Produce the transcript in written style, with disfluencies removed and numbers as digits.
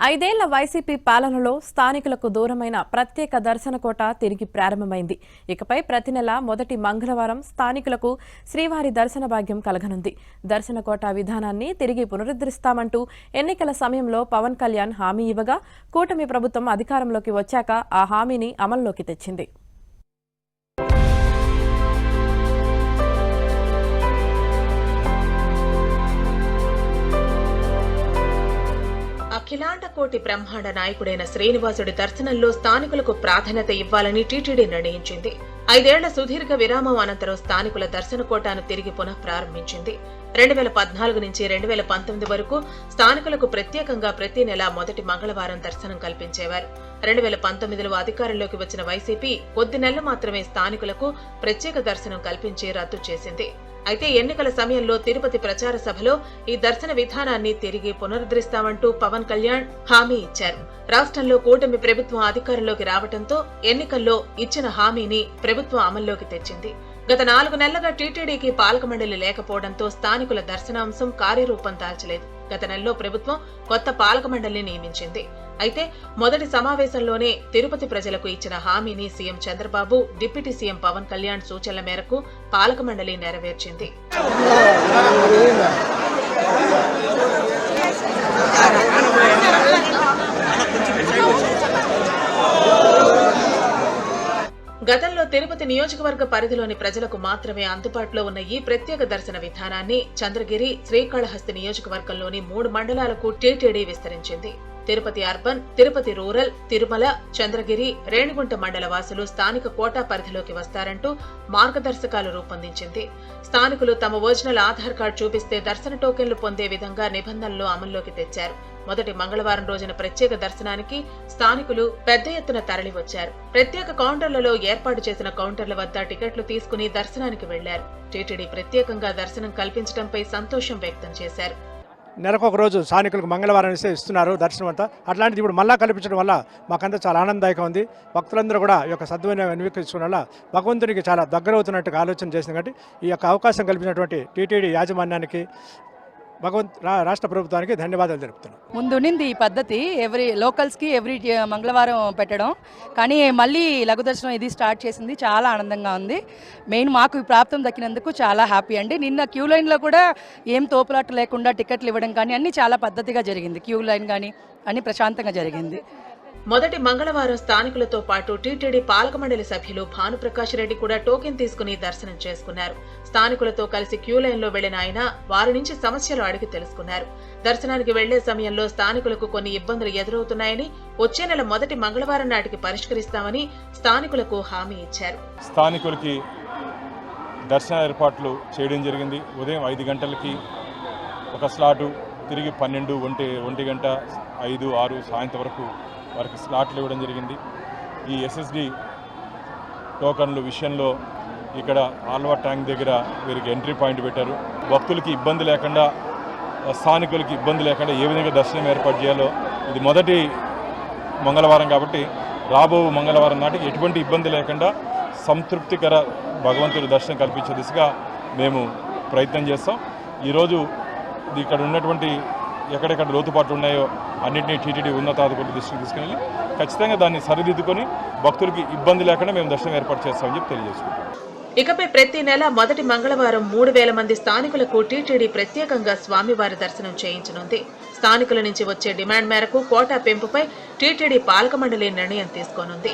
ఐదేళ్ల వైసీపీ పాలనలో స్థానికులకు దూరమైన ప్రత్యేక దర్శన కోట తిరిగి ప్రారంభమైంది. ఇకపై ప్రతి నెల మొదటి మంగళవారం స్థానికులకు శ్రీవారి దర్శన భాగ్యం కలగనుంది. దర్శన కోట విధానాన్ని తిరిగి పునరుద్ధరిస్తామంటూ ఎన్నికల సమయంలో పవన్ కళ్యాణ్ హామీ ఇవ్వగా కూటమి ప్రభుత్వం అధికారంలోకి వచ్చాక ఆ హామీని అమల్లోకి తెచ్చింది. అఖిలాండ కోటి బ్రహ్మాండ నాయకుడైన శ్రీనివాసుడి దర్శనంలో స్థానికులకు ప్రాధాన్యత ఇవ్వాలని టీటీడీ నిర్ణయించింది. 5 ఏళ్ల సుదీర్ఘ విరామం అనంతరం స్థానికుల దర్శన కోటాను తిరిగి పునః ప్రారంభించింది. 2014 నుంచి 2019 వరకు స్థానికులకు ప్రత్యేకంగా ప్రతి నెల మొదటి మంగళవారం దర్శనం కల్పించేవారు. 2019లో అధికారంలోకి వచ్చిన వైసీపీ కొద్ది నెలలు మాత్రమే స్థానికులకు ప్రత్యేక దర్శనం కల్పించి రద్దు చేసింది. అయితే ఎన్నికల సమయంలో తిరుపతి ప్రచార సభలో ఈ దర్శన విధానాన్ని తిరిగి పునరుద్ధరిస్తామంటూ పవన్ కళ్యాణ్ హామీ ఇచ్చారు. రాష్ట్రంలో కూటమి ప్రభుత్వం అధికారంలోకి రావడంతో ఎన్నికల్లో ఇచ్చిన హామీని ప్రభుత్వం అమల్లోకి తెచ్చింది. గత 4 నెలలుగా టీటీడీకి పాలక మండలి లేకపోవడంతో స్థానికుల దర్శనాంశం కార్యరూపం దాల్చలేదు. గత నెలలో ప్రభుత్వం కొత్త పాలక మండలిని నియమించింది. అయితే మొదటి సమావేశంలోనే తిరుపతి ప్రజలకు ఇచ్చిన హామీని CM Chandrababu, deputy CM Pawan Kalyan సూచనల మేరకు పాలక మండలి నెరవేర్చింది. గతంలో తిరుపతి నియోజకవర్గ పరిధిలోని ప్రజలకు మాత్రమే అందుబాటులో ఉన్న ఈ ప్రత్యేక దర్శన విధానాన్ని చంద్రగిరి, శ్రీకాళహస్తి నియోజకవర్గంలోని 3 మండలాలకు టీటీడీ విస్తరించింది. తిరుపతి అర్బన్, తిరుపతి రూరల్, తిరుమల, చంద్రగిరి, రేణిగుంట మండల వాసులు స్థానిక కోటా పరిధిలోకి వస్తారంటూ మార్గదర్శకాలు రూపొందించింది. స్థానికులు తమ ఒరిజినల్ ఆధార్ కార్డు చూపిస్తే దర్శన టోకెన్లు పొందే విధంగా నిబంధనలు అమల్లోకి తెచ్చారు. మొదటి మంగళవారం రోజున ప్రత్యేక దర్శనానికి స్థానికులు పెద్ద ఎత్తున తరలివచ్చారు. ప్రత్యేక కౌంటర్లలో ఏర్పాటు చేసిన కౌంటర్ల వద్ద టికెట్లు తీసుకుని దర్శనానికి వెళ్లారు. టీటీడీ ప్రత్యేకంగా దర్శనం కల్పించడంపై సంతోషం వ్యక్తం చేశారు. నెలకు ఒక రోజు స్థానికులకు మంగళవారం ఇస్తున్నారు దర్శనం అంతా. అట్లాంటిది ఇప్పుడు మళ్ళా కల్పించడం వల్ల మాకంతా చాలా ఆనందదాయకం ఉంది. భక్తులందరూ కూడా ఈ యొక్క సద్వినియోగం అన్వీకరించడం వల్ల భగవంతునికి చాలా దగ్గరవుతున్నట్టుగా ఆలోచన చేసింది. కాబట్టి ఈ యొక్క అవకాశం కల్పించినటువంటి టీటీడీ యాజమాన్యానికి, రాష్ట్ర ప్రభుత్వానికి ధన్యవాదాలు తెలుపుతున్నాం. ముందుండింది ఈ పద్ధతి లోకల్స్కి ఎవ్రీ మంగళవారం పెట్టడం, కానీ మళ్ళీ లఘు దర్శనం ఇది స్టార్ట్ చేసింది. చాలా ఆనందంగా ఉంది. మెయిన్ మాకు ఈ ప్రాప్తం దక్కినందుకు చాలా హ్యాపీ అండి. నిన్న క్యూ లైన్లో కూడా ఏం తోపులాట లేకుండా టికెట్లు ఇవ్వడం కానీ అన్నీ చాలా పద్ధతిగా జరిగింది. క్యూ లైన్ కానీ అన్నీ ప్రశాంతంగా జరిగింది. మొదటి మంగళవారం స్థానికులతో పాటు టీటీడీ పాలక మండలి సభ్యులు భానుప్రకాష్ రెడ్డి కూడా టోకెన్ తీసుకుని దర్శనం చేసుకున్నారు. స్థానికులతో కలిసి క్యూ లైన్ లో వెళ్లిన ఆయన వారి నుంచి సమస్యలు అడిగి తెలుసుకున్నారు. దర్శనానికి వెళ్లే సమయంలో స్థానికులకు కొన్ని ఇబ్బందులు ఎదురవుతున్నాయని, వచ్చే నెల మొదటి మంగళవారం నాటికి పరిష్కరిస్తామని స్థానికులకు హామీ ఇచ్చారు. స్థానికులకి దర్శన ఏర్పాట్లు చేయడం జరిగింది. ఉదయం 5 గంటలకి ఒక స్లాటు, తిరిగి 12, 1 గంట, 5, 6 సాయంత్రం వరకు వారికి స్లాట్లు ఇవ్వడం జరిగింది. ఈ ఎస్ఎస్డి టోకన్లు విషయంలో ఇక్కడ ఆల్వా ట్యాంక్ దగ్గర వీరికి ఎంట్రీ పాయింట్ పెట్టారు. భక్తులకి ఇబ్బంది లేకుండా, స్థానికులకి ఇబ్బంది లేకుండా ఏ విధంగా దర్శనం ఏర్పాటు చేయాలో, ఇది మొదటి మంగళవారం కాబట్టి రాబో మంగళవారం నాటికి ఎటువంటి ఇబ్బంది లేకుండా సంతృప్తికర భగవంతుడి దర్శనం కల్పించే దిశగా మేము ప్రయత్నం చేస్తాం. ఈరోజు ఇక్కడ ఉన్నటువంటి ఎక్కడెక్కడ లోతుపాట్లు ఉన్నాయో అన్నింటినీ టీటీడీ ఉన్నతాధికారుల దృష్టికి తీసుకెళ్ళి ఖచ్చితంగా దాన్ని సరిదిద్దుకొని భక్తులకి ఇబ్బంది లేకుండా మేము దర్శనం ఏర్పాటు చేస్తామని చెప్పి తెలియజేసుకుంటాం. ఇకపై ప్రతి నెల మొదటి మంగళవారం 3000 మంది స్థానికులకు టీటీడీ ప్రత్యేకంగా స్వామివారి దర్శనం చేయించనుంది. స్థానికుల నుంచి వచ్చే డిమాండ్ మేరకు కోటా పెంపుపై టీటీడీ పాలక మండలి నిర్ణయం తీసుకోనుంది.